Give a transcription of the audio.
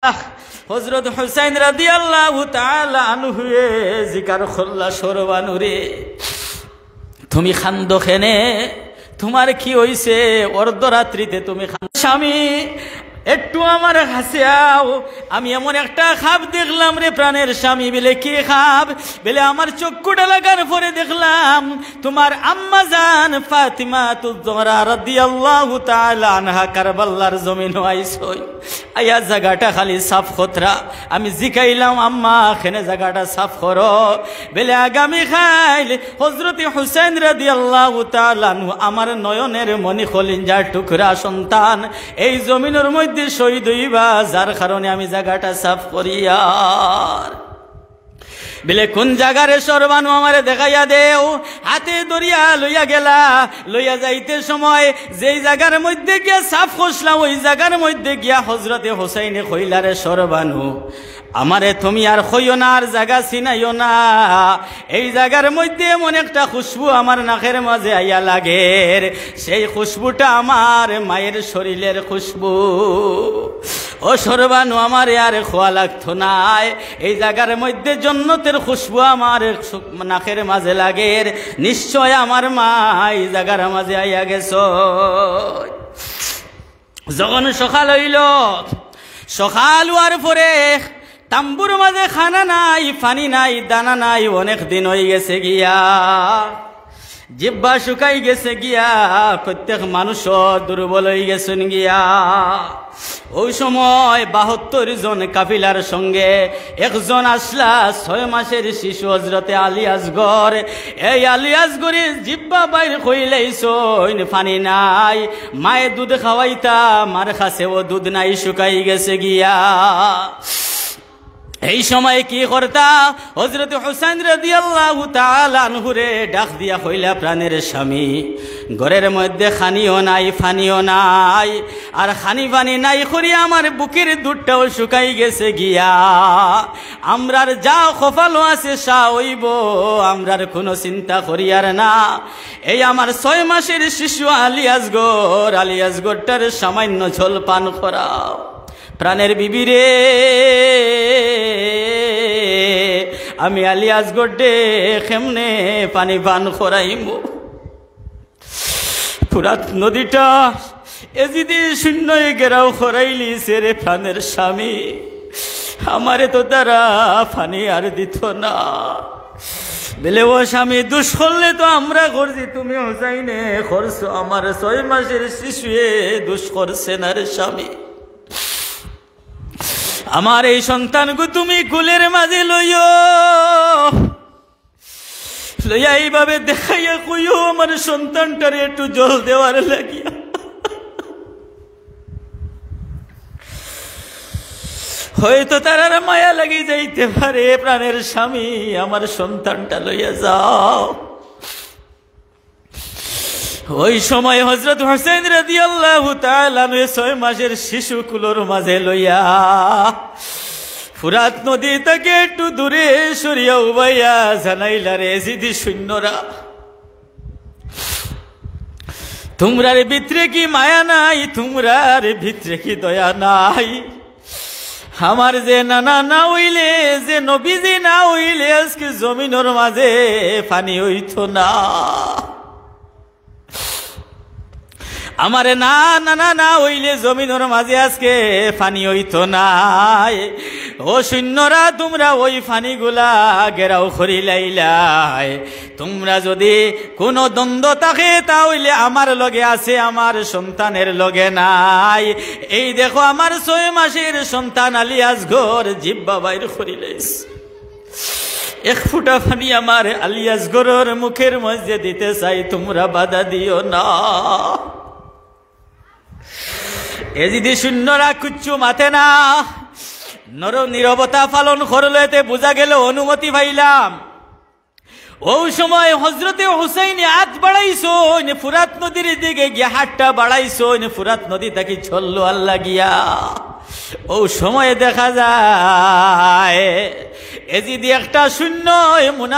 হযরত হুসাইন রাদিয়াল্লাহু তাআলা আনহু জিকার খোল্লা সরবানুরে তুমি খান্দখেনে তোমার কি হইছে অর্ধরাত্রিতে তুমি স্বামী একটু আমার হাসিয়াও আমি এমন একটা খাব দেখলাম রে প্রাণের স্বামী বলে কি খাব বলে আমার চক্ষুটা লাগার পরে দেখলাম তোমার আম্মা জান ফাতিমাতুজ জোহরা রাদিয়াল্লাহু তাআলা আনহা কারবালার জমিনে আইছই আয়া জায়গাটা খালি সাফ খতরা আমি জিকাইলাম আম্মা এখানে জায়গাটা সাফ করো বলে আগামী খাইল হযরত হুসাইন রাদিয়াল্লাহু তাআলা আনহু আমার নয়নের মনি খলিঞ্জার টুকরা সন্তান এই জমিনের মধ্যে শহীদ হইবা যার কারণে আমি জায়গাটা সাফ করিয়ার বলে কোন জায়গারে সরবানু আমারে দেখাইয়া দেও হাতে দরিয়া লইয়া গেলা লইয়া যাইতে সময় যেই জায়গার মধ্যে গিয়া সাফ খসলাম ওই জায়গার মধ্যে গিয়া হযরতে হুসাইনে কইলারে সরবানু আমারে তুমি আর কইও না আর জায়গা চিনাইও না এই জায়গার মধ্যে এমন একটা খুশবু আমার নাকের মাঝে আইয়া লাগে সেই খুশবুটা আমার মায়ের শরীরের খুশবু ও সরবানু আমারে আর খোয়া লাগতো না এই জায়গার মধ্যে জান্নাতের খুশবু আমার নাকের মাঝে লাগে নিশ্চয় আমার মা এই জায়গার মাঝে আইয়া গেছ যখন সকাল হইল সকাল হওয়ার পরে তাম্বুর মাঝে খানা নাই পানি নাই দানা নাই অনেক দিন হয়ে গেছে গিয়া জিব্বা শুকাই গেছে গিয়া প্রত্যেক মানুষ দুর্বল হয়ে গেছেন গিয়া ওই সময় 72 জন কাফিলার সঙ্গে একজন আসলা 6 মাসের শিশু হযরতে আলী আসগর এই আলী আসগরের জিব্বা বাইর কইলাইছইন পানি নাই মায়ে দুধ খাওয়াইতা মার কাছে ও দুধ নাই শুকাই গেছে গিয়া এই সময় কি করতা হযরত হুসাইন রাদিয়াল্লাহু তাআলা আনহুরে ডাক দিয়া কইলা প্রাণের স্বামী ঘরের মধ্যে খানিও নাই ফানিও নাই আর খানি পানি নাই করি আমার বুকের দুধটাও শুকাই গেছে গিয়া আমরার যা কপালও আছে সা হইব আমরার কোনো চিন্তা করিয়ার না এই আমার 6 মাসের শিশু আলী আসগরটার সামান্য ঝোল পান করাও প্রাণের বিবি রে আমি আলী আসগর ডে কেমনে পানি পান করাইমু ফুরাত নদীটা এজিদি শূন্য গেরাও করাইলি রে প্রাণের স্বামী আমারে তো তারা পানি আর দিত না বলে ও স্বামী দুষ করলে তো আমরা করছি তুমি হুসাইনে করছো আমার 6 মাসের শিশুয়ে দুষ করছে না রে স্বামী আমার এই সন্তানকে তুমি কুলের মাঝে লইয়া এইভাবে দেখাইয়া কইও আমার সন্তানটারে একটু জল দেওয়ার লাগিয়া হয়তো তার আর মায়া লাগি যাইতে পারে প্রাণের স্বামী আমার সন্তানটা লইয়া যাও ওই সময় হযরত হুসাইন রাদিয়াল্লাহু তাআলা 6 মাসের শিশু কুলোর মাঝে লইয়া ফুরাত নদী থেকে একটু দূরে সরিয়া উবাইয়া জানাইলা রে জিদি সৈন্যরা তোমরার ভিতরে কি মায়া নাই তোমরার ভিতরে কি দয়া নাই আমার যে নানা না হইলে যে নবীজি না হইলে আজকে জমিনের মাঝে পানি হইতো না আমারে না না না না হইলে জমিনের মাঝে আজকে পানি হইতো নাই ও সৈন্যরা তোমরা ওই পানিগুলা গেরাও করিলাইলাই তোমরা যদি কোনো দ্বন্দ্ব থাকে তাহলে আমার লগে আছে আমার সন্তানের লগে নাই এই দেখো আমার 6 মাসের সন্তান আলী আসগর জিব্বা বাইর করিলাইছে এক ফুটা পানি আমার আলী আসগরের মুখের মধ্যে দিতে চাই তোমরা বাধা দিও না এজিদি শূন্যরা কুচ্ছু মাথে না নীরবতা পালন করলে বোঝা গেল অনুমতি পাইলাম ওই সময় হযরতে হুসাইন হাত বাড়াইছো ফুরাত নদীর দিকে গিয়া হাতটা বাড়াইছো ফুরাত নদী তাকে চললো আল্লাহ গিয়া ওই সময় দেখা যায় এজিদি একটা শূন্য